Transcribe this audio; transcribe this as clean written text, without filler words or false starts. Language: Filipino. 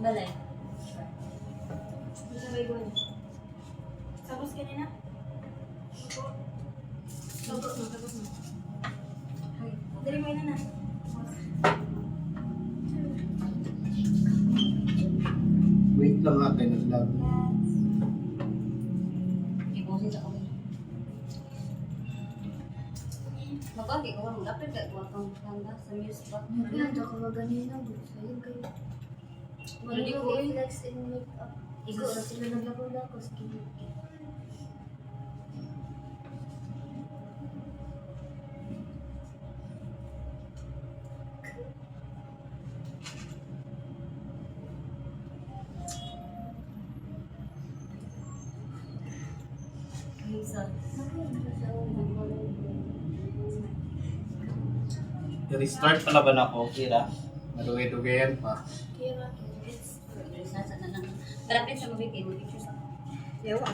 Balay. Sabay ko niya. Tapos kanina? Tapos mo. Dari mo na. Wait lang ate, naglag. Ibusin sa kami. Magpagi ko kung dapat ka kuha kang tanda sa music ba? Yan, ako maganina. Sayang kayo. Hindi ko Marunong eh. i-flex and make up. Ikaw na sila naglako-lako. Sige. Hazel. I-restart pala ba na ako, Kira? Madugay-dugayan pa. Kira. Sa na lang. Malapit sa mabigay mo pictures ako. Yawa.